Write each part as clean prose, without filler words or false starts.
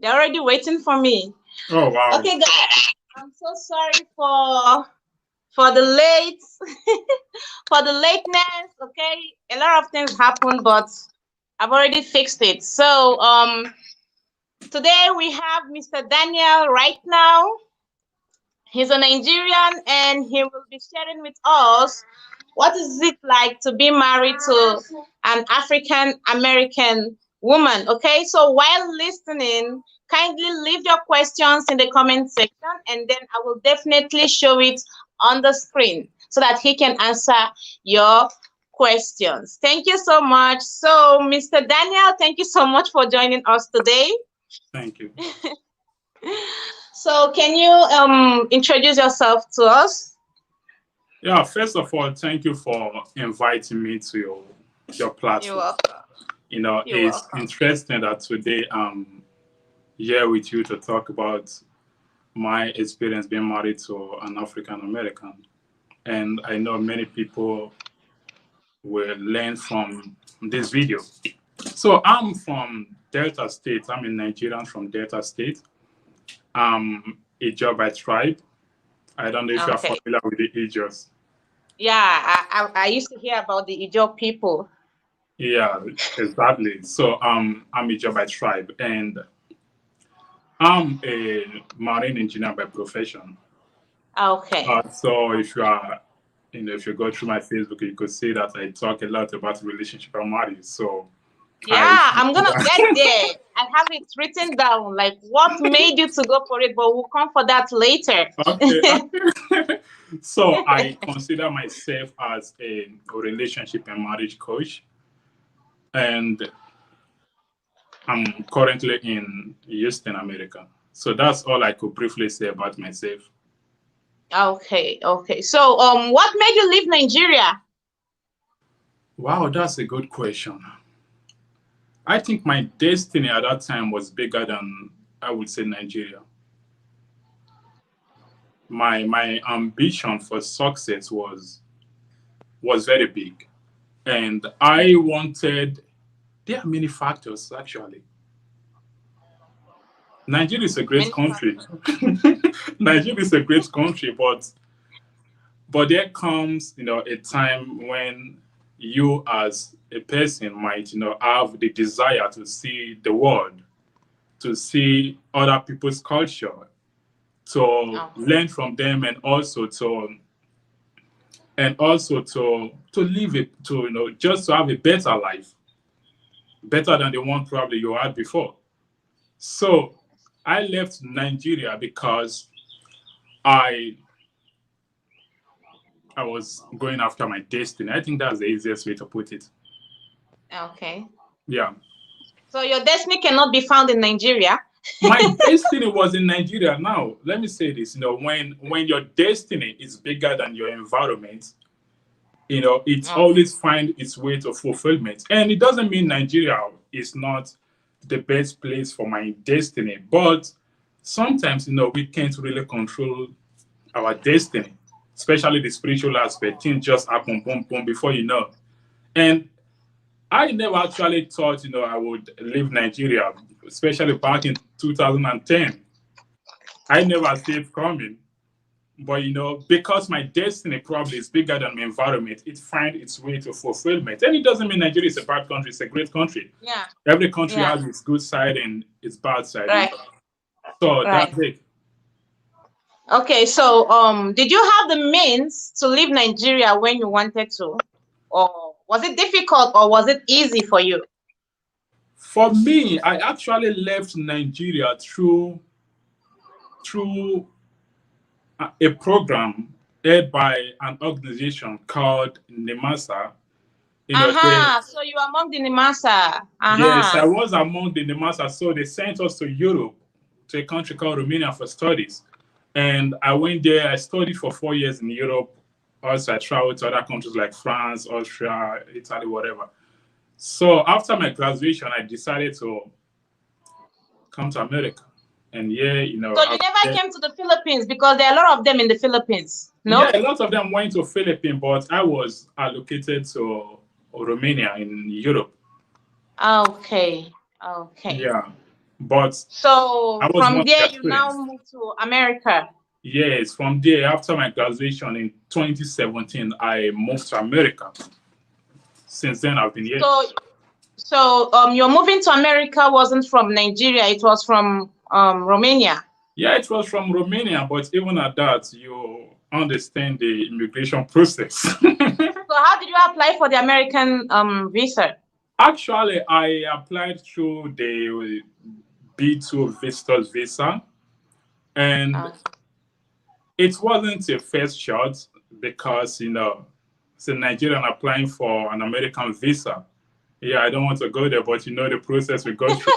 They're already waiting for me. Oh wow. Okay, guys. I'm so sorry for the late for the lateness. Okay, a lot of things happened, but I've already fixed it. So today we have Mr. Daniel right now. He's a Nigerian and he will be sharing with us what is it like to be married to an African American woman. Okay, so while listening, kindly leave your questions in the comment section and then I will definitely show it on the screen so that he can answer your questions. Thank you so much. So, Mr. Daniel, thank you so much for joining us today. Thank you. So, can you introduce yourself to us? Yeah, first of all, thank you for inviting me to your You're platform. welcome. You're It's welcome. interesting that today I'm here with you to talk about my experience being married to an African American. And I know many people will learn from this video. So I'm from Delta State. I'm a Nigerian from Delta State. I'm Ijaw by tribe. I don't know if you are Okay. familiar with the Ijaws. Yeah, I used to hear about the Ijaw people. Yeah, exactly. So I'm Ijaw by tribe, and I'm a marine engineer by profession. Okay. So if you are, if you go through my Facebook, you could see that I talk a lot about relationship and marriage. So I, Yeah, I'm gonna get there. I have it written down, like what made you to go for it, but we'll come for that later. okay, okay. So I consider myself as a relationship and marriage coach, and I'm currently in Houston, America. So that's all I could briefly say about myself. Okay, okay. So, what made you leave Nigeria? Wow, that's a good question. I think my destiny at that time was bigger than, I would say, Nigeria. My ambition for success was very big, and I wanted. There are many factors actually. Nigeria is a great Many country. factors. Nigeria is a great country, but there comes a time when you as a person might have the desire to see the world, to see other people's culture, to Okay. learn from them, and also to live it, to just to have a better life, better than the one probably you had before. So I left Nigeria because I I was going after my destiny. I think that's the easiest way to put it. Okay. Yeah. So your destiny cannot be found in Nigeria. My destiny was in Nigeria. Now, let me say this, when your destiny is bigger than your environment, it's Okay. always find its way to fulfillment. And it doesn't mean Nigeria is not the best place for my destiny, but sometimes, we can't really control our destiny, especially the spiritual aspect. Things just happen, boom, boom, before you know. And I never actually thought, I would leave Nigeria, especially back in 2010. I never see it coming. But, because my destiny probably is bigger than my environment, it finds its way to fulfillment. And it doesn't mean Nigeria is a bad country, it's a great country. Yeah. Every country Yeah. has its good side and its bad side. Right. So Right. that's it. Okay. So, did you have the means to leave Nigeria when you wanted to, or was it difficult, or was it easy for you? For me, I actually left Nigeria through a program led by an organization called NEMASA. Uh-huh. So you are among the Nimasa. Yes, Uh-huh. I was among the NEMASA. So they sent us to Europe, to a country called Romania for studies. And I went there, I studied for 4 years in Europe. Also, I traveled to other countries like France, Austria, Italy, whatever. So after my graduation, I decided to come to America. And yeah, So you never came to the Philippines because there are a lot of them in the Philippines. yeah, No? a lot of them went to Philippines, but I was allocated to Romania in Europe. Okay. Okay. Yeah. But I So was from one of there, their you now students. move to America. Yes, from there, after my graduation in 2017, I moved to America. Since then, I've been here. So, your moving to America wasn't from Nigeria; it was from Romania. Yeah, it was from Romania, but even at that, you understand the immigration process. So, how did you apply for the American visa? Actually, I applied through the B2 visitors visa, and Uh, it wasn't a first shot because, it's a Nigerian applying for an American visa. Yeah, I don't want to go there, but the process we go through.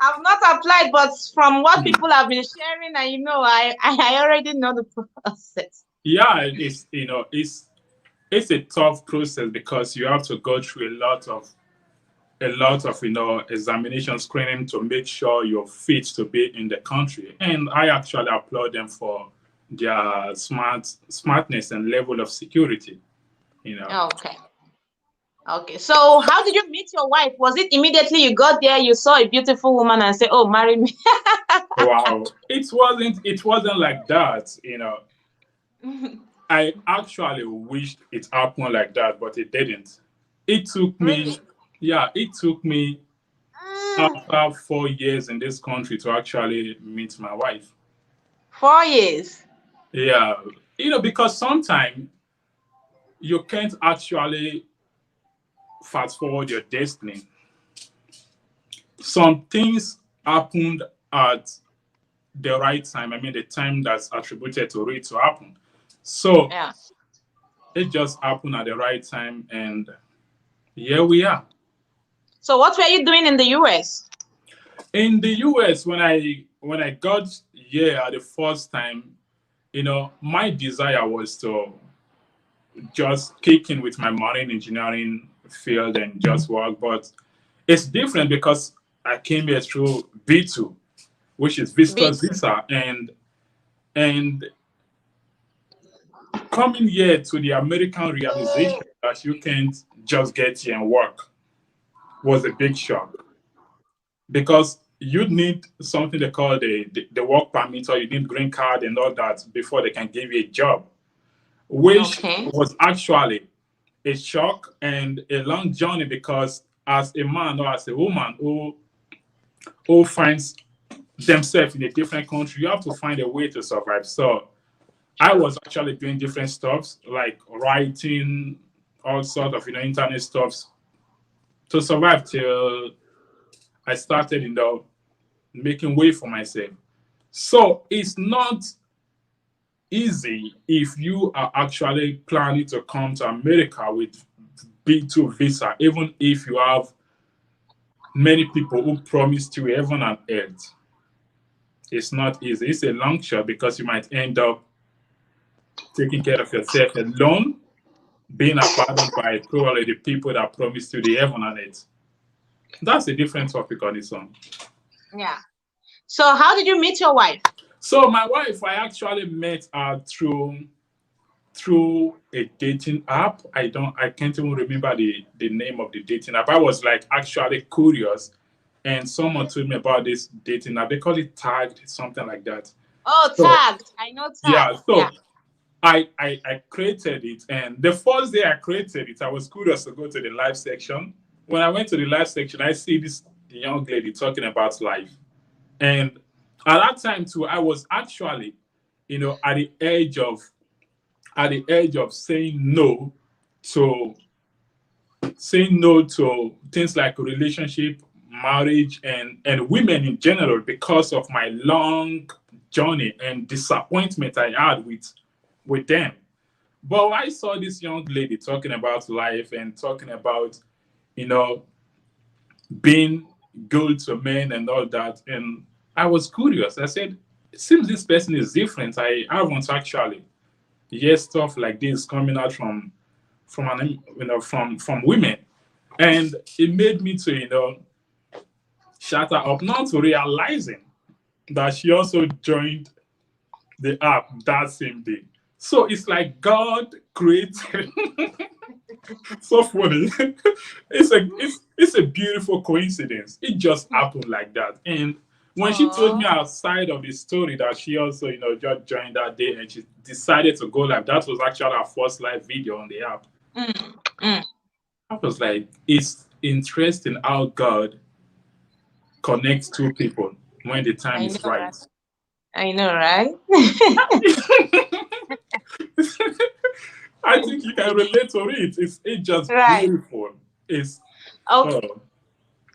I've not applied, but from what people have been sharing, and I already know the process. Yeah, it's a tough process because you have to go through a lot of examination screening to make sure you're fit to be in the country. And I actually applaud them for their smartness and level of security. You know, Okay. Okay. So, how did you meet your wife? Was it immediately you got there, you saw a beautiful woman, and say, "Oh, marry me"? wow, it wasn't like that. I actually wished it happened like that, but it didn't. It took Really? me, yeah, it took me after 4 years in this country to actually meet my wife. 4 years. Yeah, because sometimes you can't actually fast forward your destiny. Some things happened at the right time. I mean, the time that's attributed to it to happen. So Yeah. it just happened at the right time, and here we are. So, what were you doing in the US? In the US, when I got here the first time, my desire was to just kick in with my marine engineering field and just work. But it's different because I came here through B2, which is visitors B2. visa, and coming here to the American realization that you can't just get here and work was a big shock because you need something they call the work permit, or you need green card and all that before they can give you a job, which Okay. was actually a shock and a long journey because as a man or as a woman who finds themselves in a different country, you have to find a way to survive. So I was actually doing different stuffs like writing, all sort of internet stuffs to survive till I started making way for myself. So it's not easy if you are actually planning to come to America with B2 visa, even if you have many people who promised you heaven and earth. It's not easy. It's a long shot because you might end up taking care of yourself alone, being abandoned by probably the people that promised you the heaven and earth. That's a different topic on its own. Yeah. So, how did you meet your wife? So my wife, I actually met her through a dating app. I can't even remember the name of the dating app. I was like actually curious, and someone told me about this dating app. They call it Tagged, something like that. Oh, So tagged. I know yeah, tagged. Yeah. so I created it, and the first day I created it, I was curious to go to the live section. When I went to the live section, I see this young lady talking about life, and at that time too, I was actually, at the edge of to saying no to things like relationship, marriage, and women in general because of my long journey and disappointment I had with them. But I saw this young lady talking about life and talking about, you know, being good to men and all that. And I was curious. I said, it seems this person is different. I haven't actually hear stuff like this coming out from women. And it made me to, shut her up, not to realizing that she also joined the app that same day. So it's like God created So funny. It's a beautiful coincidence. It just happened like that. And when she told me Oh. outside of the story that she also, just joined that day and she decided to go live, that was actually her first live video on the app. Mm, mm. I was like, it's interesting how God connects two people when the time I is know, right? right. I know, right? I think you can relate to it. It's just Right. beautiful. It's Okay. oh.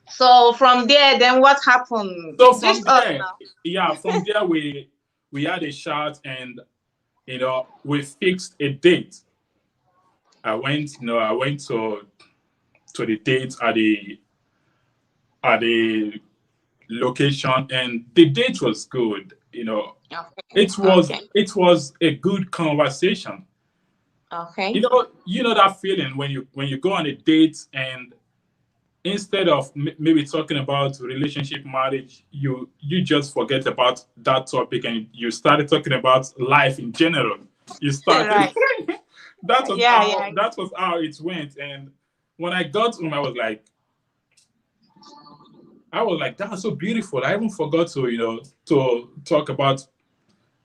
So from there, then what happened? So from Just us there, now. yeah, from there we had a chat and we fixed a date. I went to the date at the location and the date was good. Okay. It was a good conversation. Okay. That feeling when you go on a date and instead of maybe talking about relationship, marriage, you just forget about that topic and you started talking about life in general. You started Right. that was Yeah, how yeah. that was how it went. And when I got home, I was like, that's so beautiful. I even forgot to talk about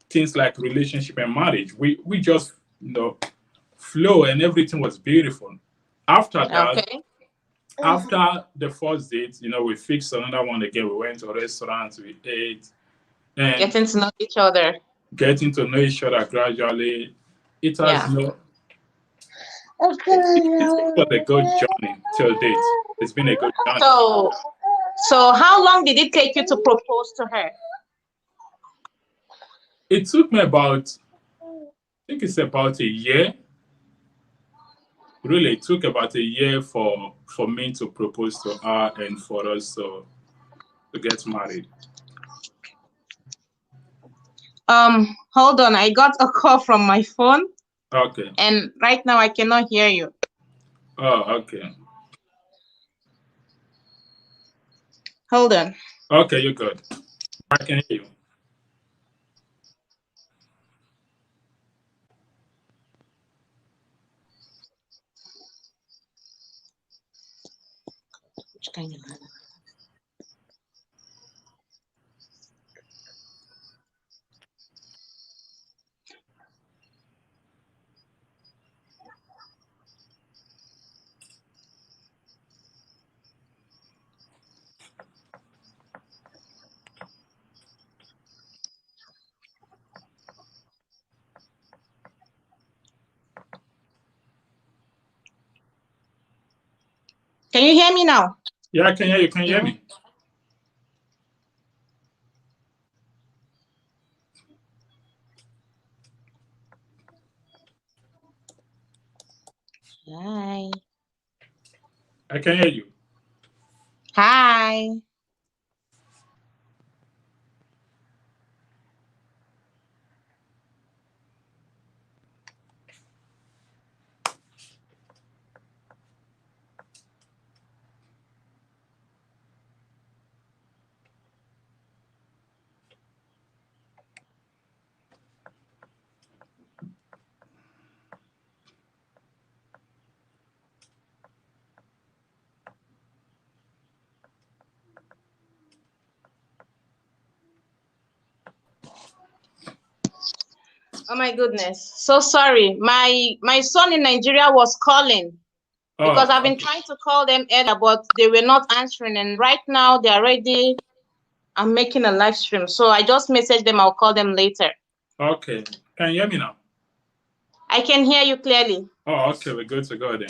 things like relationship and marriage. We just flow and everything was beautiful. After that, Okay. after the first date, we fixed another one again. We went to restaurants, we ate, and Getting to know each other. getting to know each other gradually. It has, Yeah. it was a good journey till date. It's been a good journey. So, so how long did it take you to propose to her? It took me I think it's about a year. Really, it took about a year for me to propose to her and for us to get married. Hold on. I got a call from my phone, Okay. and right now I cannot hear you. Oh, okay. Hold on. Okay, you're good. I can hear you. Which kind of man? Can you hear me now? Yeah, I can hear you. Can you hear Yeah. me? Hi. I can hear you. Hi. Oh my goodness. So sorry. My son in Nigeria was calling because Oh, I've been okay. trying to call them earlier, but they were not answering. And right now they're ready. I'm making a live stream. So I just messaged them. I'll call them later. Okay. Can you hear me now? I can hear you clearly. Oh, okay. We're good to go then.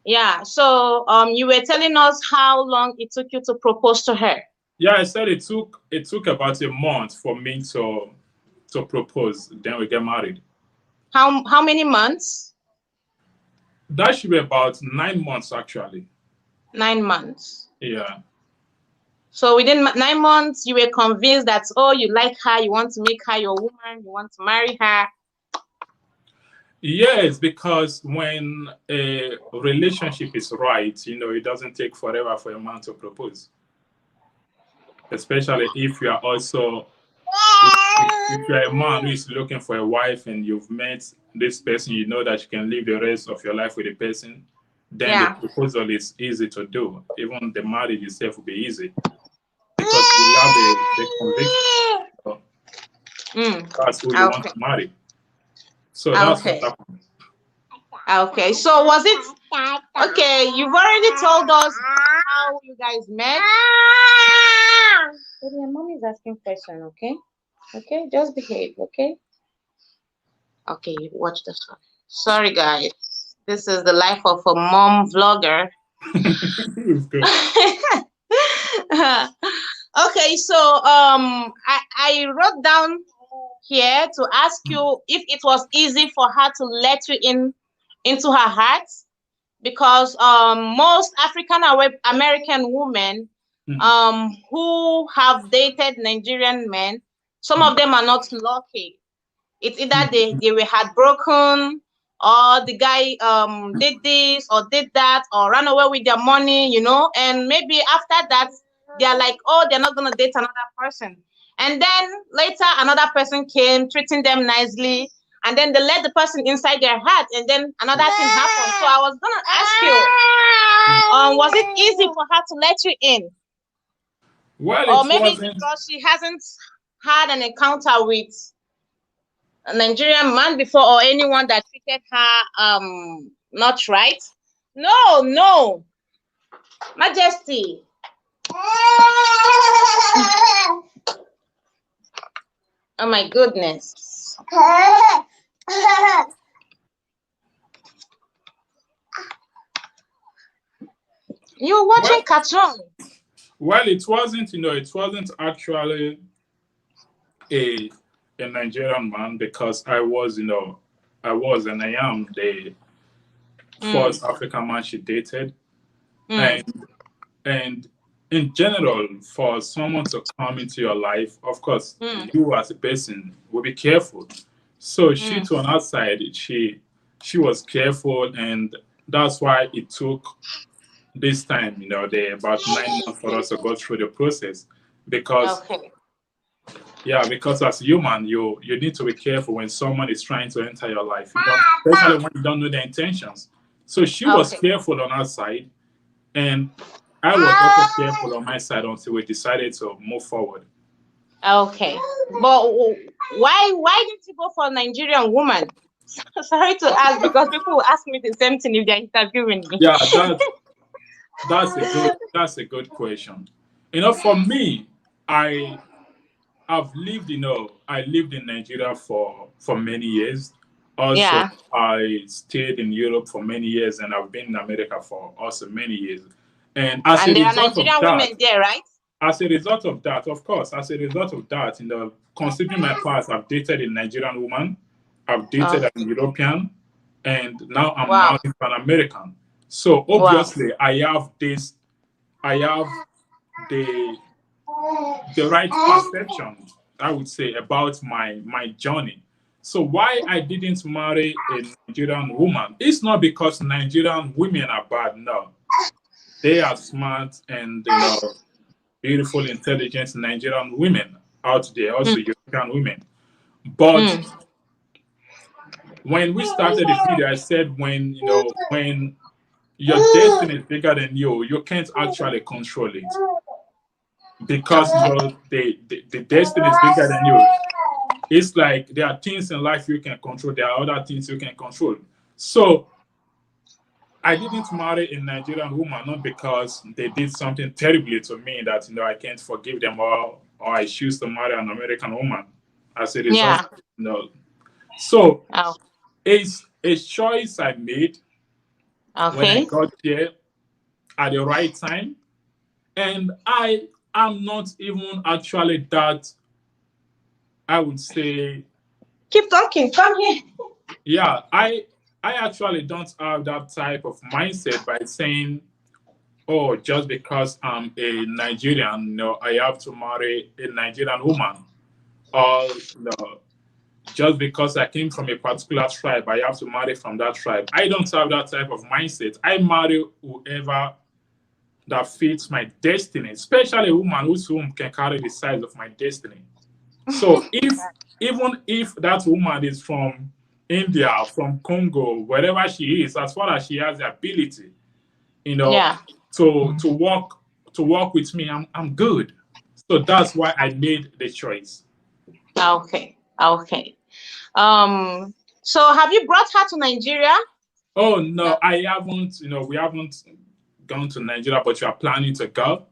Yeah. So you were telling us how long it took you to propose to her. Yeah, I said it took about a month for me to propose. Then we get married. How many months? That should be about 9 months actually. 9 months. Yeah. So within 9 months, you were convinced that, oh, you like her, you want to make her your woman, you want to marry her. Yes, because when a relationship is right, it doesn't take forever for a man to propose. Especially if you are also if you're a man who is looking for a wife and you've met this person, you know that you can live the rest of your life with the person, then the Yeah. proposal is easy to do. Even the marriage itself will be easy because you have the conviction. So that's who you want Okay. to marry. So that's what Okay. happened. Okay. So was it okay? You've already told us how you guys met. Baby, your mom is asking question. Okay. Okay. Just behave. Okay. Okay. Watch this one. Sorry, guys. This is the life of a mom vlogger. It's good. Okay. So I wrote down here to ask you if it was easy for her to let you in into her heart, because most African American women Mhm. who have dated Nigerian men, some of them are not lucky. It's either Mhm. they were heartbroken, or the guy did this or did that or ran away with their money, and maybe after that they're like, oh, they're not gonna date another person. And then later another person came treating them nicely, and then they let the person inside their heart, and then another thing happened. So I was gonna ask you, was it easy for her to let you in? Well, Or it maybe it's wasn't. because she hasn't had an encounter with a Nigerian man before, or anyone that treated her not right. No, no, Majesty. Oh my goodness. You're Well, watching cartoon. well, it wasn't. It wasn't actually a a Nigerian man because I was and I am the Mm, first African man she dated, mm, and and in general, for someone to come into your life, of course, mm, you as a person will be careful. So she, mm, to an outside, she was careful, and that's why it took this time, the about 9 months for us to go through the process, because okay. yeah, because as a human, you need to be careful when someone is trying to enter your life. You don't, especially when you don't know their intentions. So she was Okay. careful on her side, and I was also careful on my side until we decided to move forward. Okay. But why didn't you go for a Nigerian woman? Sorry to ask, because people will ask me the same thing if they're interviewing me. Yeah, that's a good question. For me, I I lived in Nigeria for many years. Also, Yeah. I stayed in Europe for many years, and I've been in America for also many years. And as a And there are result of Nigerian that, women there, right? of course, as a result of that, considering my past, I've dated a Nigerian woman, I've Oh, dated an European, and now I'm wow. married to an American. So Wow. obviously, I have the the right perception, I would say, about my journey. So why I didn't marry a Nigerian woman? It's not because Nigerian women are bad. No, they are smart and beautiful, intelligent Nigerian women out there, Mm, also European women. But mm. when we started the video, I said when your destiny is bigger than you can't actually control it because Okay. the destiny is bigger than you. It's like there are things in life you can control, there are other things you can control. So I didn't marry a Nigerian woman not because they did something terribly to me that I can't forgive them, or I choose to marry an American woman as a result. Yeah. So Oh, it's a choice I made when I okay. got here at the right time, and I am not even actually that, I would say. Keep talking. Come here. Yeah, I actually don't have that type of mindset by saying, oh, just because I'm a Nigerian, I have to marry a Nigerian woman. Or just because I came from a particular tribe, I have to marry from that tribe. I don't have that type of mindset. I marry whoever that fits my destiny, especially a woman whose womb can carry the size of my destiny. So even if that woman is from India, from Congo, wherever she is, as far as she has the ability, you know, Yeah. to work with me, I'm good. So that's why I made the choice. Okay. Okay. So have you brought her to Nigeria? Oh no, I haven't. We haven't gone to Nigeria, but you are planning to go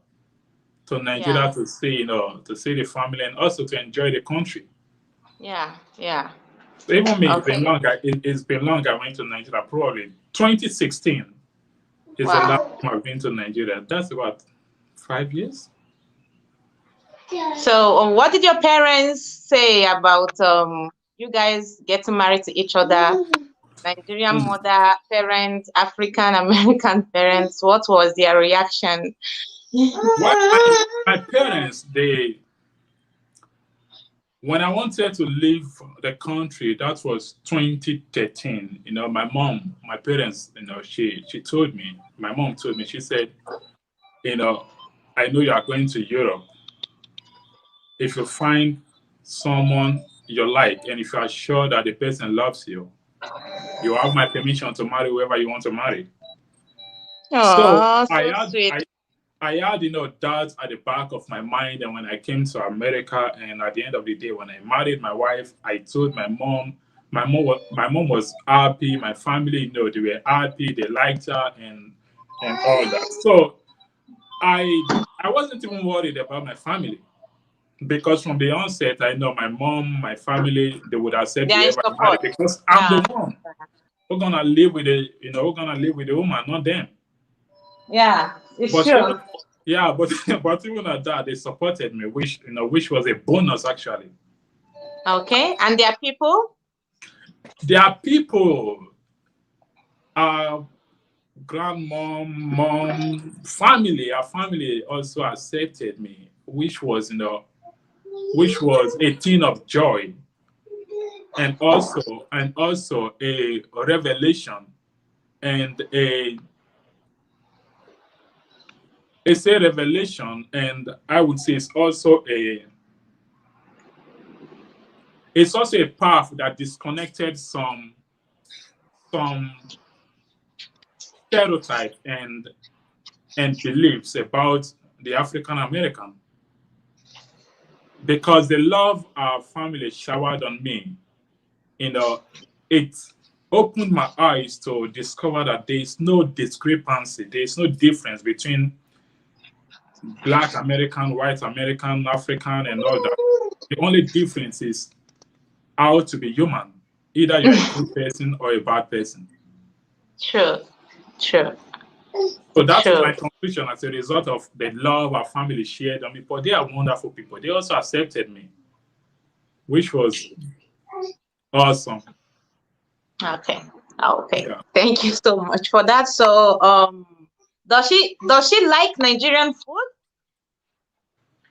to Yeah. Nigeria to see, to see the family and also to enjoy the country. Yeah. Yeah. So even me, it's been Okay. long. It's been long. I went to Nigeria. Probably 2016 is the last Wow. time I've been to Nigeria. That's about 5 years. So, what did your parents say about you guys getting married to each other? Nigerian Mm. mother, parents, African American parents. What was their reaction? Well, my parents, when I wanted to leave the country, that was 2013. My parents, she told me, my mom told me, she said, you know, I know you are going to Europe. If you find someone you like, and if you are sure that the person loves you, you have my permission to marry whoever you want to marry. So Oh, I so had sweet. I had that at the back of my mind, and when I came to America, and at the end of the day, when I married my wife, I told my mom. My mom was happy. My family, they were happy. They liked her, and all that. So I wasn't even worried about my family, because from the onset, I know my mom, my family, they would accept They are in whoever I marry, support. because I'm the Yeah. one who's gonna live with the woman, not them. Yeah, it's But true. even yeah, but but even at that, they supported me, which was a bonus actually. Okay. And their people? There are people, our grandmom, mom, family, our family also accepted me, which was a thing of joy, and also a revelation, and it's a revelation, and I would say it's also a path that disconnected some stereotype and beliefs about the African American, because the love our family showered on me, you know, it opened my eyes to discover that there is no discrepancy, there is no difference between Black American, White American, African, and all that. The only difference is how to be human. Either you're a good person or a bad person. True. True. So that was True. my conclusion as a result of the love our family shared on me. But they are wonderful people. They also accepted me, which was awesome. Okay. Okay. Yeah. Thank you so much for that. So, does she like Nigerian food?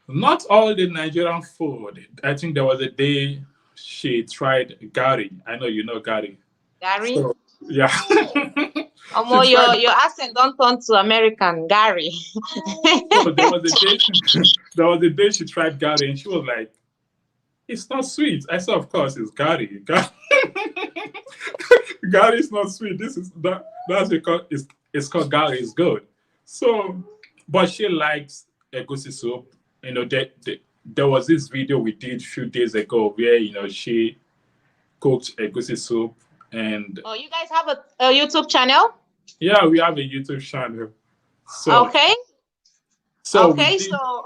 Not all the Nigerian food. I think there was a day she tried Gary. I know you know Gary. Gary? So yeah. She tried. Your accent don't turn to American, Gary. So there was a day there was a day she tried Gary, and she was like, "It's not sweet." I said, "Of course it's Gary. Gary is not sweet. That's because it's called Gary. It's good." So, but she likes egusi soup. There was this video we did a few days ago where she cooked egusi soup, and Oh, you guys have a YouTube channel? yeah, we have a YouTube channel. So Okay. so we Okay. did So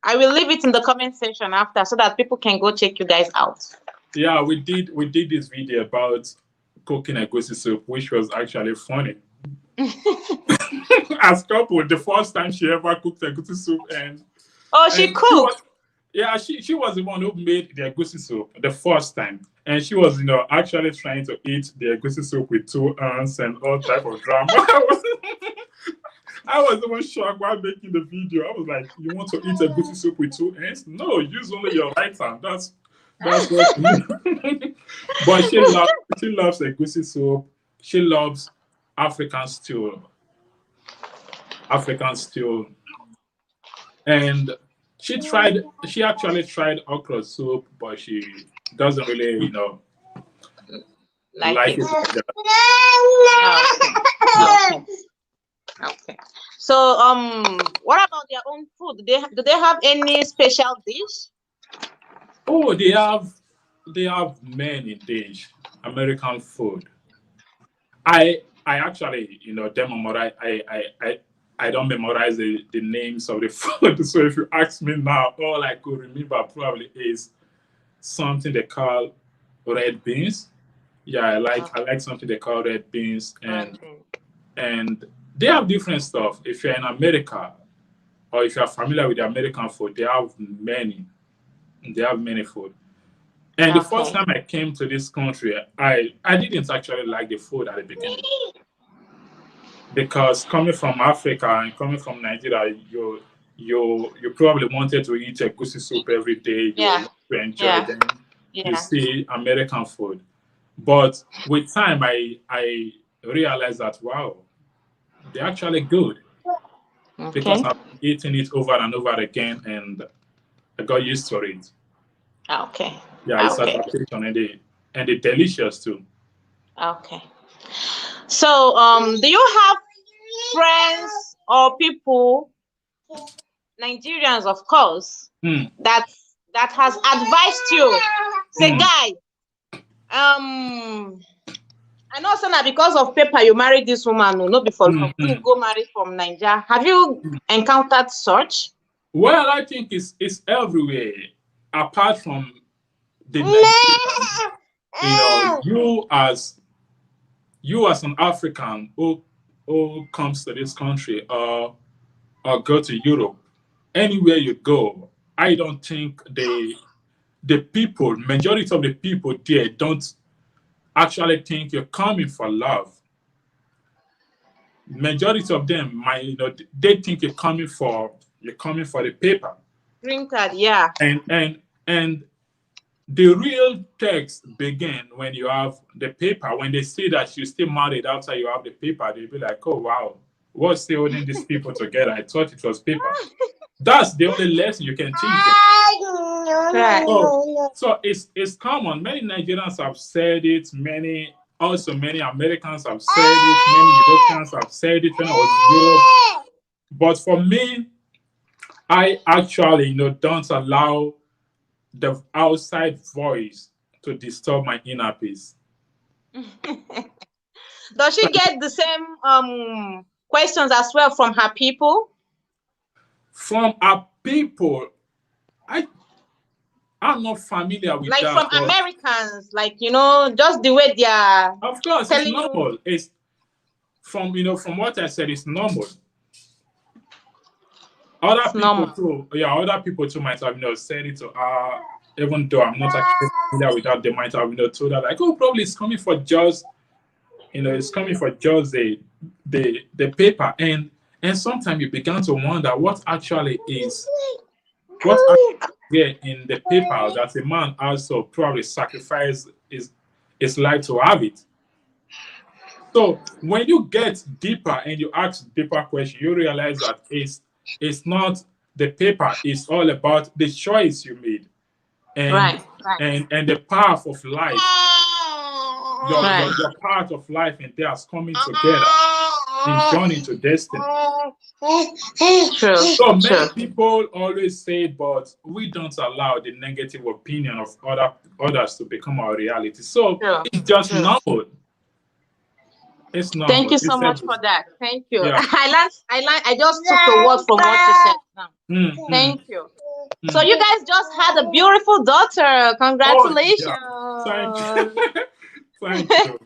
I will leave it in the comment section after so that people can go check you guys out. yeah we did this video about cooking egusi soup, which was actually funny. As couple, the first time she ever cooked egusi soup, and Oh, she and she was cooked. yeah she was the one who made the egusi soup the first time, and she was actually trying to eat the egusi soup with two hands and all type of drama. I was even shocked while making the video. I was like, "You want to eat egusi soup with two hands? No, use only your right hand. That's what." But she loves egusi soup. She loves African stew, African stew, and She actually tried okra soup, but she doesn't really, Like like it. it like that. Yeah. Okay. Okay. Okay. So, what about their own food? Do they have any special dish? Oh, they have many dish, American food. I actually, don't memorize. I don't memorize the names of the food. So if you ask me now, all I could remember probably is something they call red beans. Yeah, I Okay. like something they call red beans, Right. and they have different stuff. If you're in America or if you're familiar with the American food, they have many food. And the first Okay. time I came to this country, I didn't actually like the food at the beginning because coming from Africa and coming from Nigeria, you probably wanted to eat a goosey soup every day. You Yeah. want to enjoy Yeah. them. You Yeah. see American food, but with time, I realized that wow, they're actually good because Okay. I've been eating it over and over again, and I got used to it. Okay. Yeah, it's Okay. adaptation, and they delicious too. Okay. So, do you have friends or people, Nigerians, of course, Hmm. that that has advised you? Say, Hmm. guy, I know, Sana, because of paper you married this woman, no, not before Hmm. love. Hmm. You go marry from Nigeria. Have you encountered such? Well, I think it's everywhere. Apart from the Nigerian, you as an African who comes to this country or go to Europe, anywhere you go, I don't think the people, majority of the people there don't actually think you're coming for love. Majority of them might, they think you're coming for the paper. Green card, yeah. And the real text begin when you have the paper. When they say that you still married after you have the paper, they'll be like, oh wow, what's still holding these people together? I thought it was paper. That's the only lesson you can teach them. Right. So it's common. Many Nigerians have said it. Many Americans have said it. Many Europeans have said it when I was in Europe. But for me, I actually, don't allow the outside voice to disturb my inner peace. Does she get the same questions as well from her people? From our people, I I'm not familiar with Like that, from but Americans, like just the way they are of course it's telling you. normal. It's from what I said, it's normal. It's Other people normal. too, yeah, other people too might have said it to her, even though I'm not actually familiar with that, they might have told her like, oh, probably it's coming for just it's coming for just the paper, and sometimes you began to wonder what actually there in the paper that a man also probably sacrificed his life to have it. So when you get deeper and you ask deeper question, you realize that it's not the paper, it's all about the choice you made and Right. Right. and the path of life, Right. your path of life and theirs coming together in journey to destiny. True. So many True. people always say, but we don't allow the negative opinion of others to become our reality. So True. it's just True. normal. It's Thank normal. you so It's much for everything. that. Thank you. Yeah. I just took a word from what you said now. Mm, mm, Thank you. So mm. you guys just had a beautiful daughter. Oh, yeah. Congratulations. Thank you. Thank you.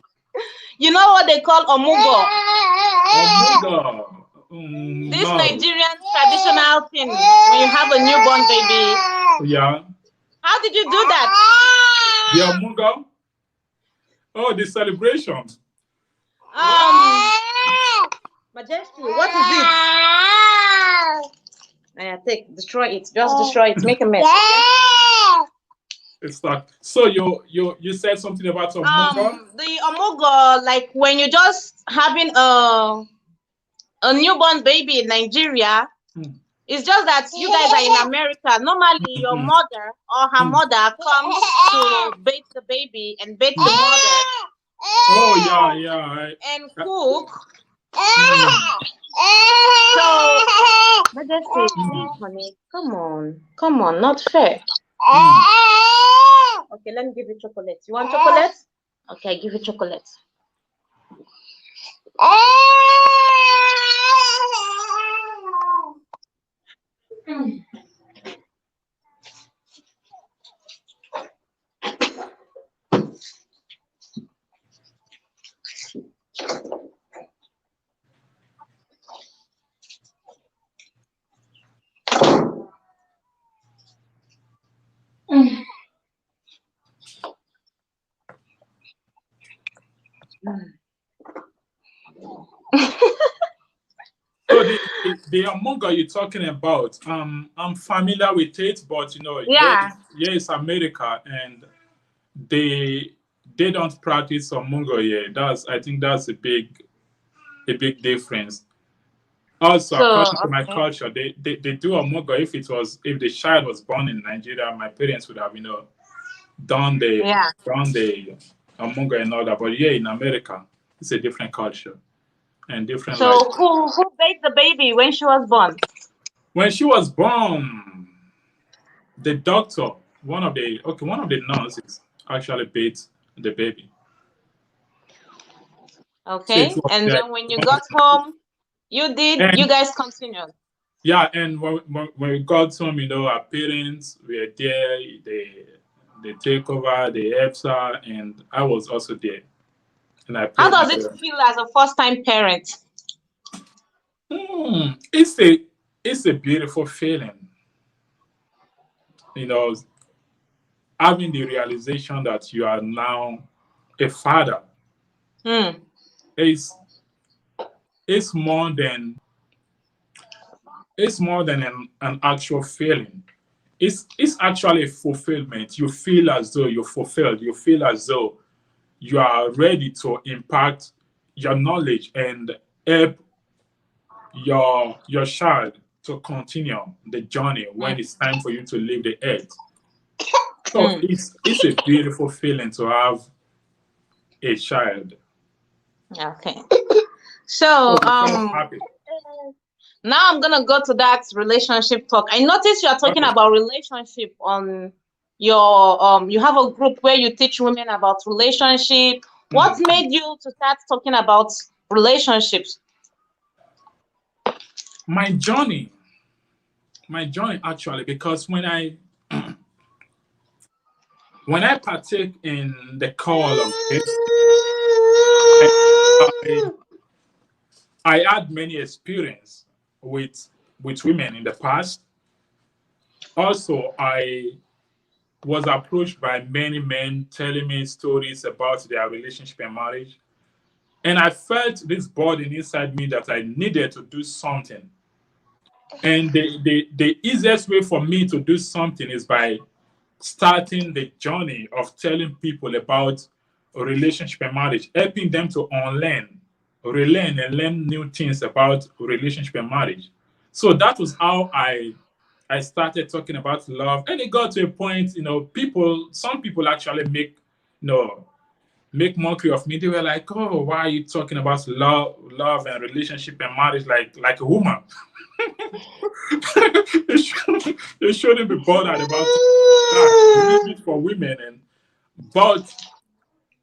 You know what they call omugo? Omuga. This No. Nigerian traditional thing when you have a newborn baby. Yeah. How did you do that? The Omuga. Oh, the celebration. Majesty, what is it? Take, destroy it. Just destroy it. Make a mess. It's like so. You said something about Omuga. The omugo, like when you just having a newborn baby in Nigeria, Hmm. It's just that you guys are in America. Normally, your Mhm. mother or her Mm. mother comes to bathe the baby and bathe the Mm. mother Oh yeah, yeah. and cook. Mm. So, Majesty, please, Mm. honey, come on, not fair. Mm. Okay, let me give you chocolate. You want chocolate? Okay, I give you chocolate. Mm. Mm. So the Among Us you're talking about, I'm familiar with it, but Yeah. yeah, it's America, and they they don't practice Among Us here. I think that's a big difference. Also, So, according to my okay. culture, they do Among Us. If the child was born in Nigeria, my parents would have done the Yeah. done the Among Us and all that. But yeah, in America, it's a different culture and different life. So, who bathed the baby when she was born? When she was born, the doctor, one of the nurses actually bathed the baby. So it Okay. was And like then when you got home, you and guys continued. yeah, and when we got home, our parents were there. They take over, they helped her, and I was also there, and I How played does with it her. feel as a first time parent? It's a beautiful feeling, you know, having the realization that you are now a father. Hmm. It's it's more than an actual feeling. It's actually a fulfillment. You feel as though you're fulfilled. You feel as though you are ready to impact your knowledge and help your child to continue the journey when Hmm. it's time for you to leave the earth. So Hmm. it's a beautiful feeling to have a child. Okay. So So, we felt happy. now I'm gonna go to that relationship talk. I noticed you are talking Okay. about relationship on your you have a group where you teach women about relationship. What Mhm. made you to start talking about relationships? My journey, my journey actually, because when I partake in the call of this, I, I I had many experience with women in the past. Also, I was approached by many men telling me stories about their relationship and marriage. And I felt this burden inside me that I needed to do something. And the easiest way for me to do something is by starting the journey of telling people about a relationship and marriage, helping them to unlearn, relearn, and learn new things about relationship and marriage. So that was how I started talking about love, and it got to a point, some people actually you know, make mockery of me. They were like, "Oh, why are you talking about love and relationship and marriage like a woman?" They shouldn't be bothered about that. Leave it for women. But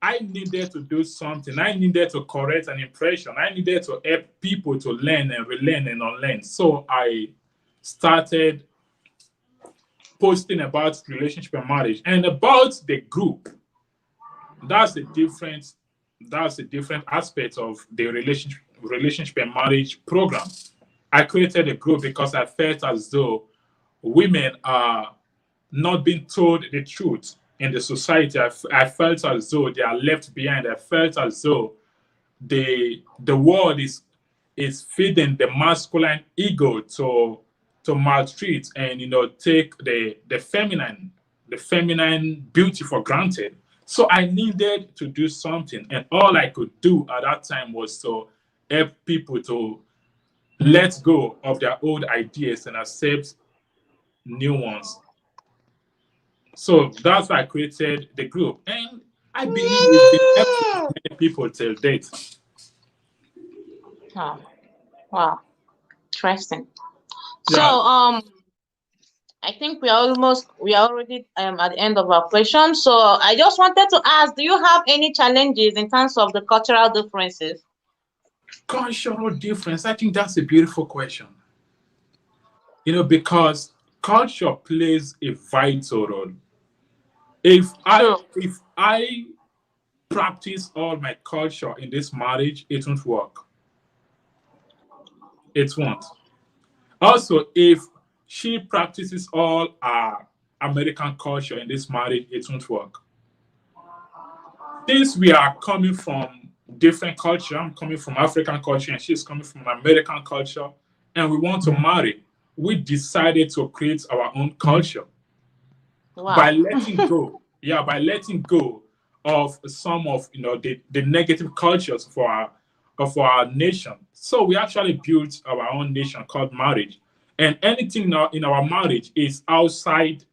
I needed to do something. I needed to correct an impression. I needed to help people to learn and relearn and unlearn. So I started posting about relationship and marriage and about the group. That's a different that's a different aspect of the relationship and marriage program. I created a group because I felt as though women are not being told the truth in the society. I felt as though they are left behind. I felt as though the world is feeding the masculine ego to maltreat and take the feminine beauty for granted. So I needed to do something, and all I could do at that time was to help people let go of their old ideas and accept new ones. So that's why I created the group. And I believe it's been helpful to many people till date. Oh, wow, interesting. So, Yeah, I think we are already at the end of our question. So I just wanted to ask, do you have any challenges in terms of the cultural differences? cultural difference. I think that's a beautiful question. Because culture plays a vital role. If I True. if I practice all my culture in this marriage, it won't work. It won't. Also, if she practices all our American culture in this marriage, it won't work. Since we are coming from different culture, I'm coming from African culture and she's coming from American culture, and we want to marry, we decided to create our own culture by Wow. letting go. Yeah, by letting go of some of the negative cultures for our nation. So we actually built our own nation called marriage. And anything in our marriage is outside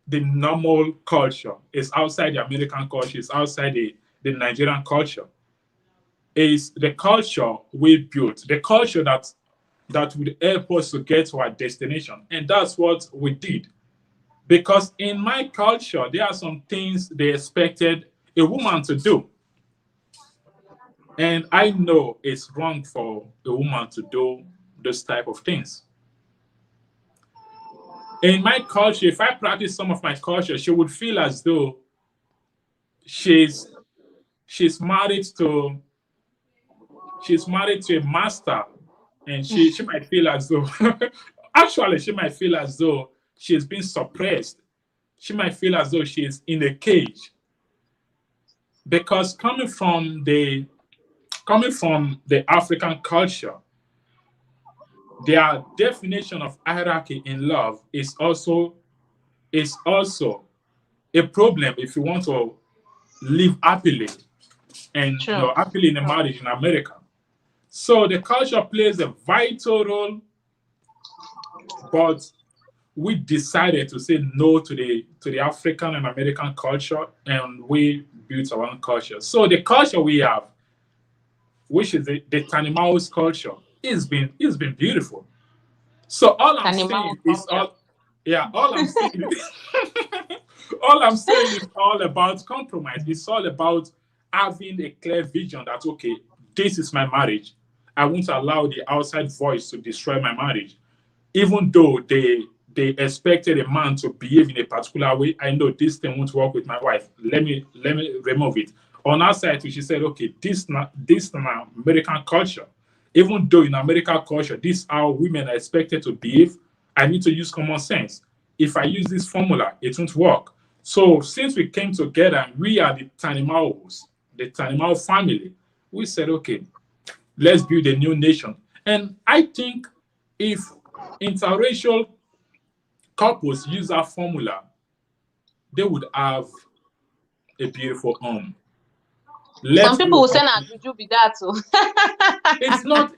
the normal culture, is outside the American culture, is outside the Nigerian culture. Is the culture we built, the culture that would help us to get to our destination. And that's what we did. Because in my culture, there are some things they expected a woman to do. And I know it's wrong for a woman to do those type of things. In my culture, if I practice some of my culture, she would feel as though she's she's married to she's married to a master, and she might feel as though actually she might feel as though she's been suppressed. She might feel as though she's in a cage because coming from the African culture, their definition of hierarchy in love is also a problem if you want to live happily and True. happily in a True. marriage in America. So the culture plays a vital role, but we decided to say no to the African and American culture, and we built our own culture. So the culture we have, which is the Tanimao's culture, it's been beautiful. So all I'm Animal saying is culture. all yeah, all I'm saying is all I'm saying is all about compromise. It's all about having a clear vision that okay, this is my marriage. I won't allow the outside voice to destroy my marriage. Even though they expected a man to behave in a particular way, I know this thing won't work with my wife. Let me remove it. On our side, she said, okay, this not American culture. Even though in American culture, this is how women are expected to behave, I need to use common sense. If I use this formula, it won't work. So since we came together and we are the Tanimao family, we said, okay, let's build a new nation. And I think if interracial couples use that formula, they would have a beautiful home. Some Let's people build will say up. na juju be that too. It's not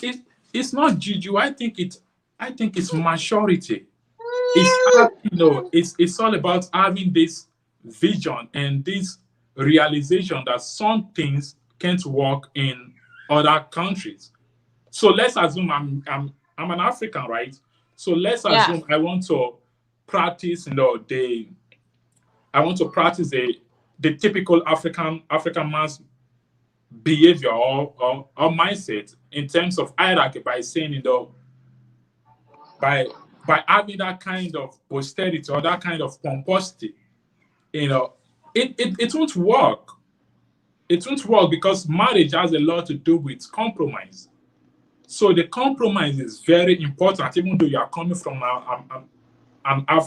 it, it's not juju. I think it's maturity. It's all about having this vision and this realization that some things can't work in other countries. So let's assume I'm an African, right? So let's Yeah. assume practice, the I want to practice the typical African man's behavior or mindset in terms of hierarchy by saying, by having that kind of posterity or that kind of pomposity, you know, it won't work. It won't work because marriage has a lot to do with compromise. So the compromise is very important, even though you are coming from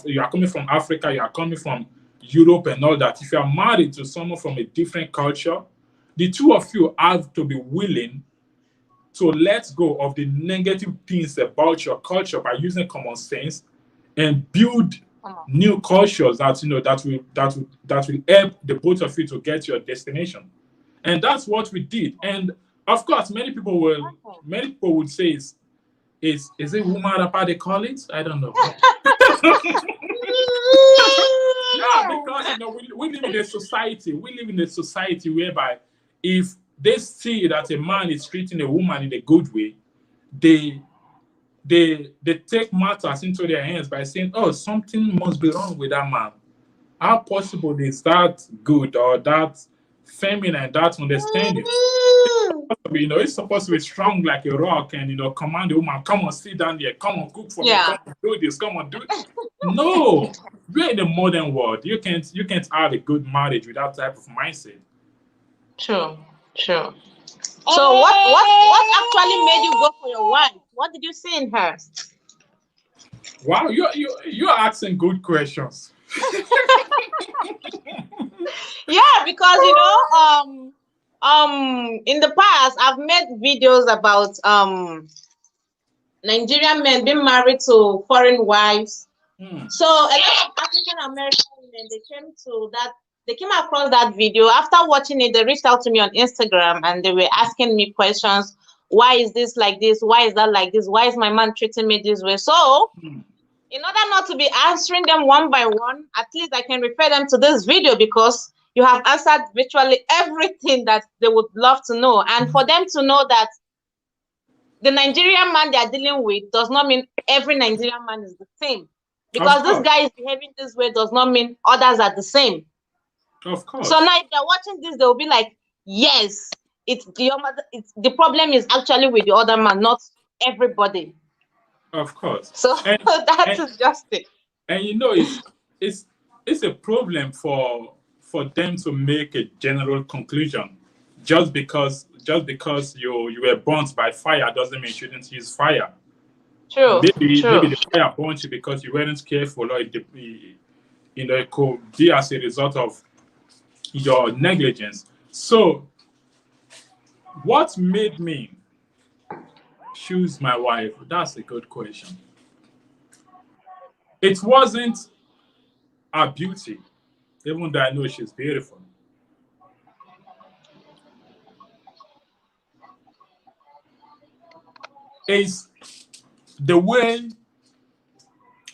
you are coming from Africa, you are coming from Europe and all that. If you are married to someone from a different culture, the two of you have to be willing to let go of the negative things about your culture by using common sense and build Come on. new cultures that will help the both of you to get your destination. And that's what we did. And Of course, many people would say is it woman about they call it? I don't know. Yeah, because we live in a society. We live in a society whereby if they see that a man is treating a woman in a good way, they they take matters into their hands by saying, "Oh, something must be wrong with that man. How possible is that good or that feminine, that understanding? It's supposed to be strong like a rock and command the woman, come on, sit down here, come on, cook for me, Yeah. come on, do this, come on, do it." No, we're in the modern world. You can't have a good marriage with that type of mindset. True. True. So what actually made you go for your wife? What did you see in her? Wow, you're asking good questions. Yeah, because in the past I've made videos about Nigerian men being married to foreign wives. Hmm. So a lot of African American women they came across that video. After watching it, they reached out to me on Instagram and they were asking me questions. Why is this like this? Why is that like this? Why is my man treating me this way? So Hmm. in order not to be answering them one by one, at least I can refer them to this video because you have answered virtually everything that they would love to know. And for them to know that the Nigerian man they are dealing with does not mean every Nigerian man is the same. Of Because this course, guy is behaving this way does not mean others are the same. of So course, now if they're watching this, they'll be like, yes, the problem is actually with the other man, not everybody. of course. So And that and is just it. and it's it's a problem for them to make a general conclusion. Just because you were burnt by fire doesn't mean you shouldn't use fire. True, Maybe true. the fire burnt you because you weren't careful, or it could be as a result of your negligence. So, what made me choose my wife? That's a good question. It wasn't her beauty, even though I know she's beautiful. It's the way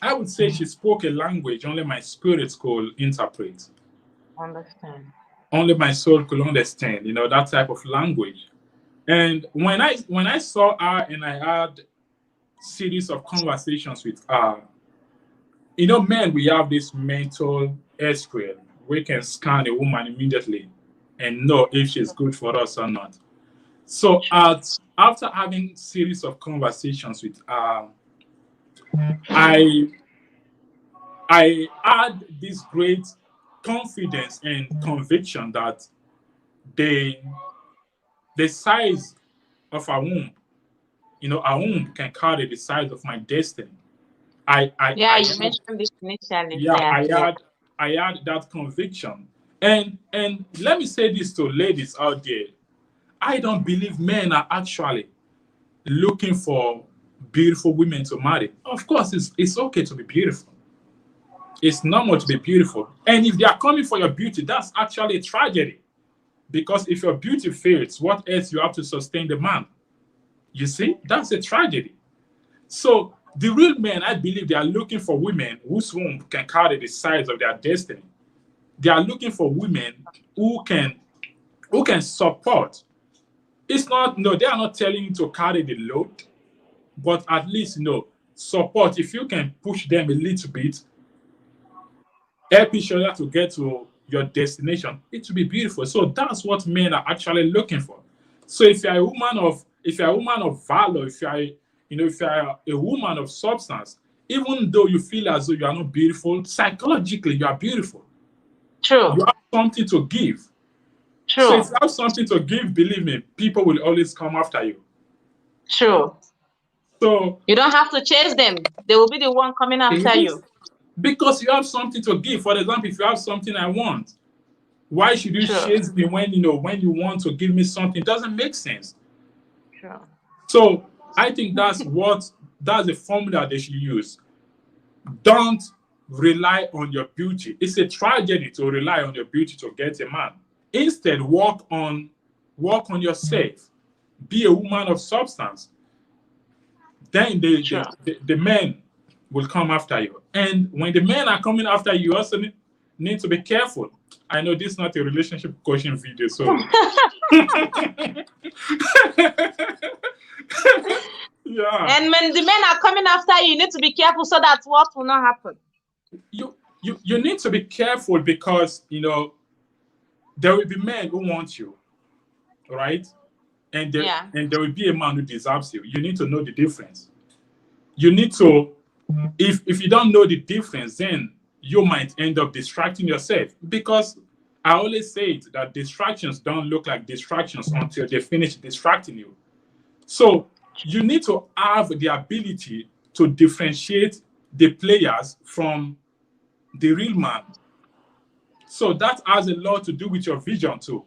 I would say she spoke a language only my spirit could interpret, Understand. only my soul could understand. That type of language. And when I saw her and I had series of conversations with her, men, we have this mental SQL. We can scan a woman immediately and know if she's good for us or not. So after having series of conversations with her, I I had this great confidence and conviction that the the size of a womb, a womb can carry the size of my destiny. Yeah, I you had, mentioned this initially. yeah, Yeah, I yeah. had I had that conviction. And let me say this to ladies out there. I don't believe men are actually looking for beautiful women to marry. Of course, it's okay to be beautiful. It's normal to be beautiful. And if they are coming for your beauty, that's actually a tragedy. Because if your beauty fails, what else you have to sustain the man? You see, that's a tragedy. So the real men, I believe, they are looking for women whose womb can carry the size of their destiny. They are looking for women who can support. It's not no, they are not telling you to carry the load, but at least support. If you can push them a little bit, help each other to get to your destination, it will be beautiful. So that's what men are actually looking for. So if you're a woman of valor, if you're a woman of substance, even though you feel as though you are not beautiful, psychologically you are beautiful. True, You have something to give. So if true, you have something to give, believe me, people will always come after you. true. So You don't have to chase them. They will be the one coming after yes, you. because you have something to give. For example, if you have something I want, why should you True, chase me when you want to give me something? It doesn't make sense. true. So I think that's the formula they should use. Don't rely on your beauty. It's a tragedy to rely on your beauty to get a man. Instead, work on yourself. be a woman of substance. Then Sure. the men will come after you. And when the men are coming after you, you also need to be careful. I know this is not a relationship coaching video, so yeah, And when the men are coming after you, you need to be careful so that what will not happen. you need to be careful because there will be men who want you, right? Yeah. And there will be a man who deserves you. You need to know the difference. You need to, if you don't know the difference, then you might end up distracting yourself. Because I always say it, that distractions don't look like distractions until they finish distracting you. So you need to have the ability to differentiate the players from the real man. So that has a lot to do with your vision too.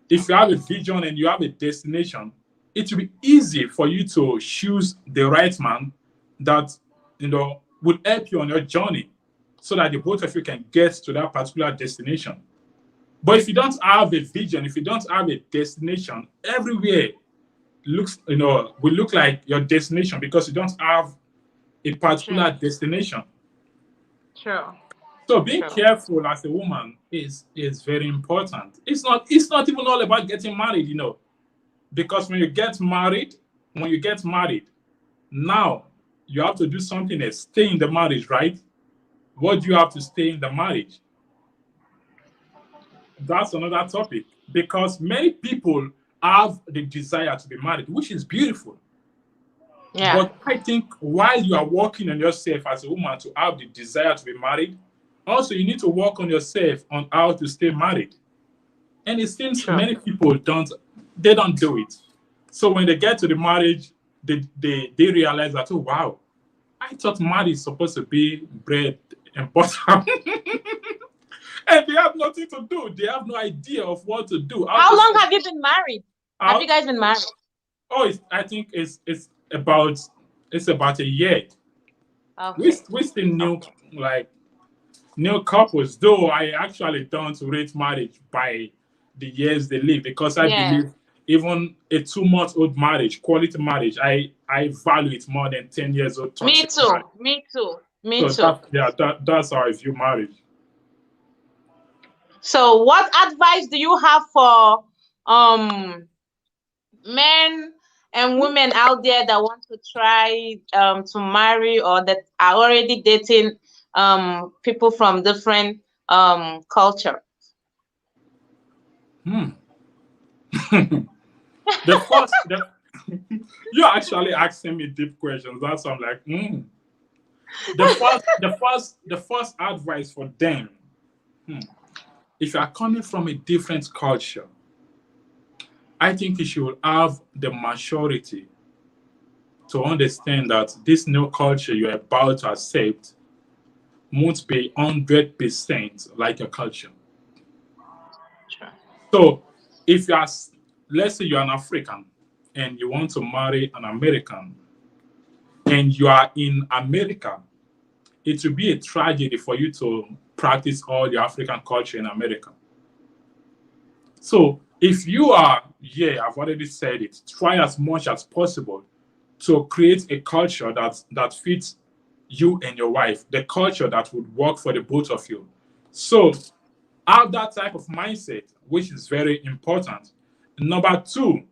If you have a vision and you have a destination, it will be easy for you to choose the right man that will help you on your journey so that the both of you can get to that particular destination. But if you don't have a vision, if you don't have a destination, everywhere will look like your destination because you don't have a particular destination. Sure. So being careful as a woman is very important. It's not even all about getting married, because when you get married, now you have to do something else. Stay in the marriage, right? What do you have to stay in the marriage? That's another topic because many people have the desire to be married, which is beautiful. Yeah. But I think while you are working on yourself as a woman to have the desire to be married, also you need to work on yourself on how to stay married. And it seems many people don't do it. So when they get to the marriage, they realize that, oh wow, I thought marriage is supposed to be bread and butter. And they have nothing to do. They have no idea of what to do. How long have you been married? Have you guys been married? Oh, I think it's about a year. Okay. We still new new couples, though I actually don't rate marriage by the years they live because I believe even a 2-month-old marriage, quality marriage, I value it more than 10 years old. Me too. Marriage. Me too. Me so too. That's how I view marriage. So what advice do you have for men and women out there that want to try to marry or that are already dating people from different culture? You're actually asking me deep questions. That's why I'm like, The first advice for them, if you are coming from a different culture, I think you should have the maturity to understand that this new culture you're about to accept won't be 100% like your culture. Sure. So if you are, let's say you're an African and you want to marry an American and you are in America, it will be a tragedy for you to practice all the African culture in America. So if you are, I've already said it, try as much as possible to create a culture that fits you and your wife, the culture that would work for the both of you. So have that type of mindset, which is very important. Number 2,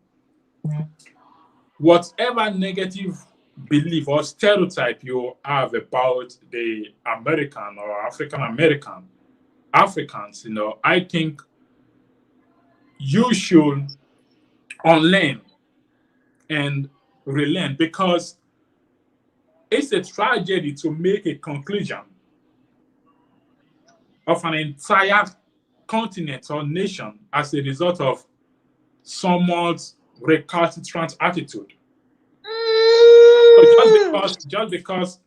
whatever negative belief or stereotype you have about the American or Africans, I think you should unlearn and relearn because it's a tragedy to make a conclusion of an entire continent or nation as a result of someone's recalcitrant attitude. So just because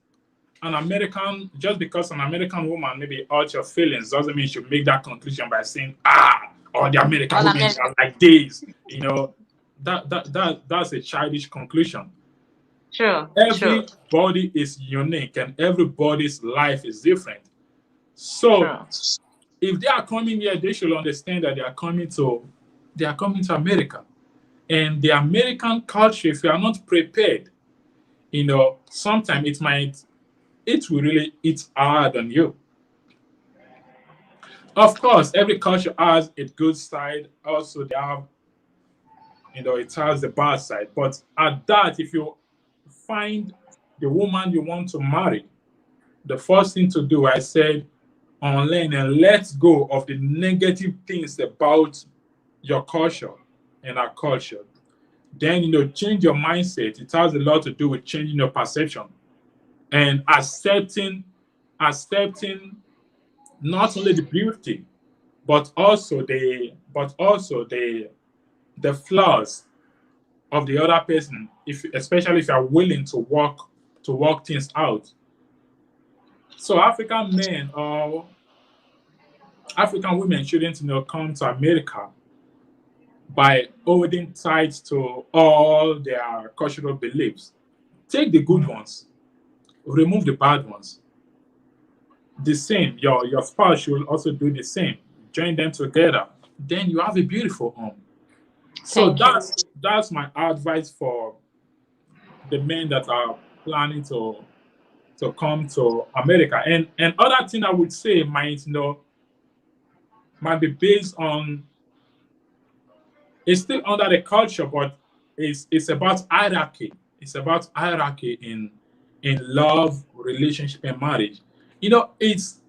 an American woman maybe hurt your feelings doesn't mean you should make that conclusion by saying, all the American women are like this. That's a childish conclusion. Sure. Everybody is unique and everybody's life is different. So if they are coming here, they should understand that they are coming to America. And the American culture, if you are not prepared, sometimes it will really eat hard on you. Of course, every culture has a good side. Also, they have, it has the bad side. But at that, if you find the woman you want to marry, the first thing to do, I said, unlearn and let go of the negative things about your culture and our culture. Then, change your mindset. It has a lot to do with changing your perception and accepting not only the beauty, but also the flaws of the other person, especially if you're willing to work things out. So African men or African women shouldn't come to America by holding tight to all their cultural beliefs. Take the good ones, remove the bad ones. The same, your spouse should also do the same. Join them together. Then you have a beautiful home. So Thank you. that's my advice for the men that are planning to come to America. And other thing I would say might be based on, it's still under the culture, but it's about hierarchy. It's about hierarchy in love, relationship, and marriage. It's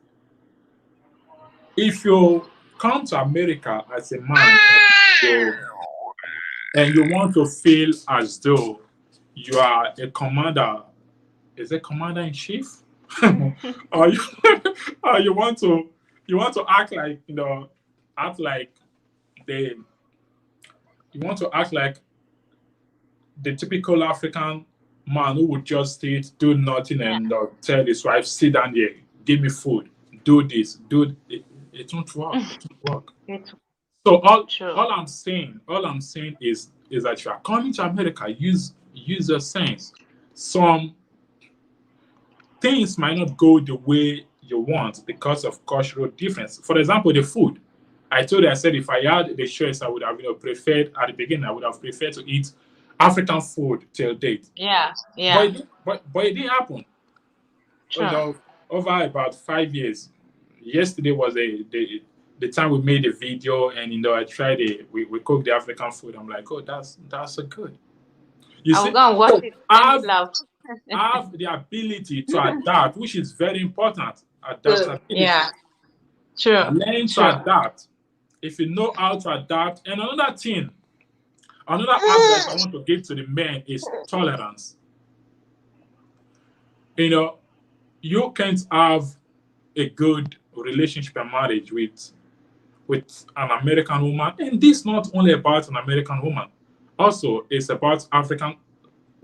if you come to America as a man and you want to feel as though you are a commander, is it commander in chief? or you or you want to act like the you want to act like the typical African man who would just sit, do nothing, Yeah. and tell his wife, sit down here, give me food, do this, it won't work. It won't work. It's So all true. all I'm saying is that you are coming to America, use your sense. Some things might not go the way you want because of cultural difference. For example, the food. I said if I had the choice, I would have preferred at the beginning. I would have preferred to eat African food till date, Yeah. but Yeah. it didn't happen. You True. know, over about 5 years. Yesterday was the time we made the video, and I tried it. We cooked the African food. I'm like, oh, that's so good. You I will see, go and watch so it. Let me have laugh. have the ability to adapt, which is very important. Good. Adaptability. Yeah. True. Learn to True. adapt. If you know how to adapt, and another advice I want to give to the men is tolerance. You know, you can't have a good relationship and marriage with an American woman, and this not only about an American woman. Also, it's about African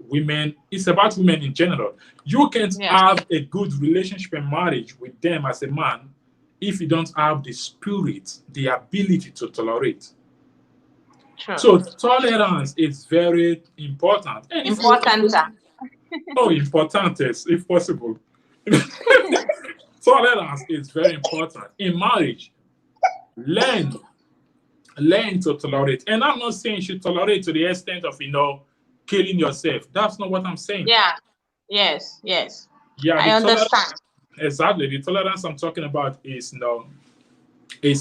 women. It's about women in general. You can't Yeah. have a good relationship and marriage with them as a man if you don't have the spirit, the ability to tolerate. True. So tolerance is very important. And Important. important is, if possible. Tolerance is very important in marriage. Learn, learn to tolerate. And I'm not saying you should tolerate to the extent of killing yourself. That's not what I'm saying. Yeah. Yes. Yes. Yeah, I the tolerance understand. exactly. The tolerance I'm talking about is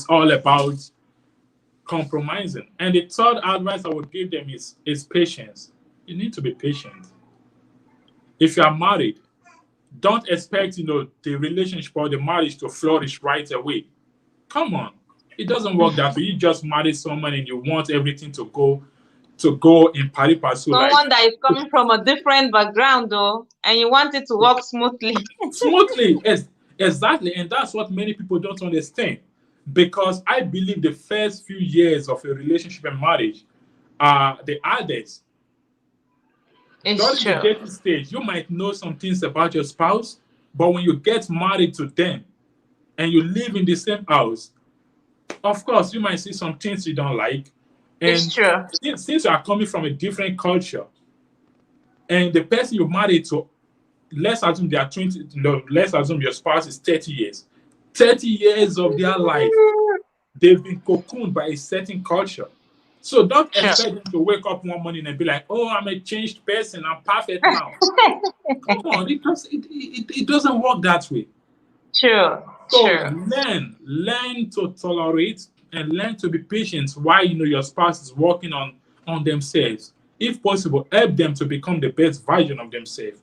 all about compromising. And the third advice I would give them is patience. You need to be patient. If you are married, don't expect the relationship or the marriage to flourish right away. Come on, it doesn't work that way. You just marry someone and you want everything to go in pari passu, like Someone that is coming from a different background, though, and you want it to work smoothly. smoothly. Yes, exactly, and that's what many people don't understand. Because I believe the first few years of a relationship and marriage are the hardest. It's During the true. dating stage, you might know some things about your spouse, but when you get married to them and you live in the same house, of course, you might see some things you don't like. It's And true. since you are coming from a different culture, and the person you married to, let's assume they are 20, no, let's assume your spouse is 30 years. 30 years of their life, they've been cocooned by a certain culture. So don't Sure. expect them to wake up one morning and be like, "Oh, I'm a changed person. I'm perfect now." Come on, it doesn't work that way. True. So True. learn to tolerate and learn to be patient while your spouse is working on themselves. If possible, help them to become the best version of themselves.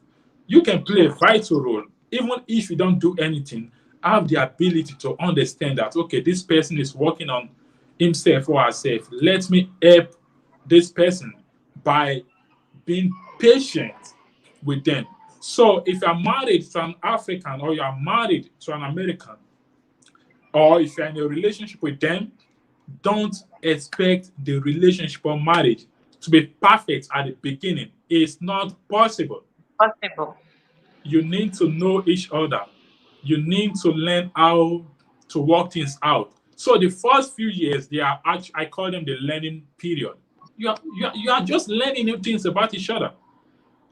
You can play a True. vital role, even if you don't do anything. Have the ability to understand that okay, this person is working on himself or herself. Let me help this person by being patient with them. So if you're married to an African or you're married to an American, or if you're in a relationship with them, don't expect the relationship or marriage to be perfect at the beginning. It's not possible. Possible. You need to know each other. You need to learn how to work things out. So the first few years, they are actually, I call them the learning period. You are just learning new things about each other.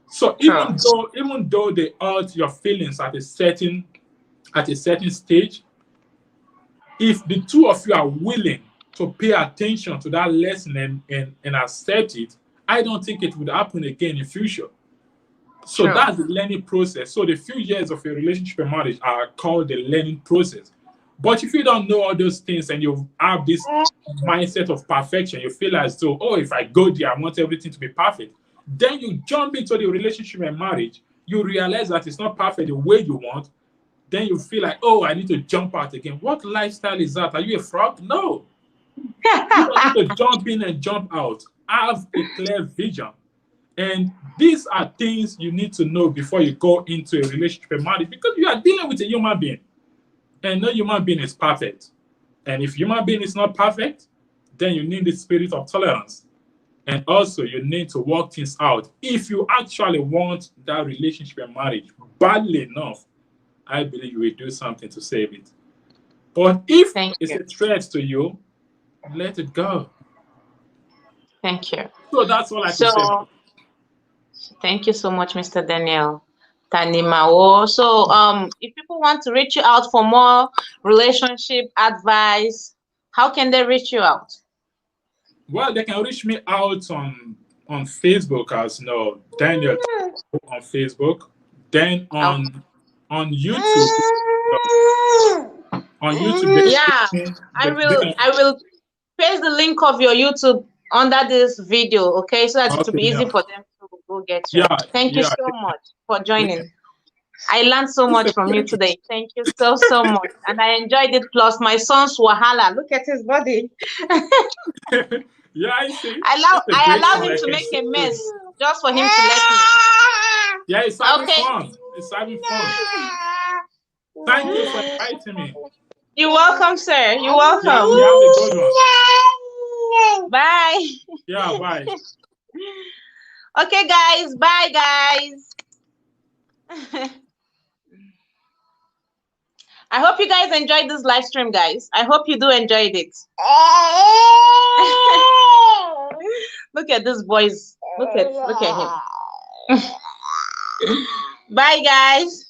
So True. even though they hurt your feelings at a certain stage, if the two of you are willing to pay attention to that lesson and accept it, I don't think it would happen again in future. So True. that's the learning process. So the few years of a relationship and marriage are called the learning process. But if you don't know all those things and you have this mindset of perfection, you feel as though, oh, if I go there, I want everything to be perfect. Then you jump into the relationship and marriage, you realize that it's not perfect the way you want. Then you feel like, oh, I need to jump out again. What lifestyle is that? Are you a frog? No. You don't need to jump in and jump out. Have a clear vision. And these are things you need to know before you go into a relationship and marriage because you are dealing with a human being. And no human being is perfect. And if human being is not perfect, then you need the spirit of tolerance. And also you need to work things out. If you actually want that relationship and marriage badly enough, I believe you will do something to save it. But if Thank it's you. a threat to you, let it go. Thank you. So that's all I could say. So thank you so much, Mr. Daniel Tanimawo. So if people want to reach you out for more relationship advice, how can they reach you out? Well, they can reach me out on Facebook as Daniel on Facebook. Then Okay. on YouTube, on YouTube Yeah, they can I will paste the link of your YouTube under this video, okay, so that it will okay, be easy yeah. for them to go get you. Yeah, Thank you yeah, so much for yeah. joining. I learned so It's a much from you pleasure. today. Thank you so, so much. And I enjoyed it. Plus my son's wahala. Look at his body. Yeah, I see. It's a I great allowed fun, him I to can make see. a mess just for him to let me. Yeah, it's having Okay. fun. It's having fun. Thank you for inviting me. You're welcome, sir. You're Yeah, welcome. you have a good one. Bye. Yeah, bye. Okay, guys. Bye, guys. I hope you guys enjoyed this live stream, guys. I hope you do enjoyed it. Look at this boys. Look at him. Bye, guys.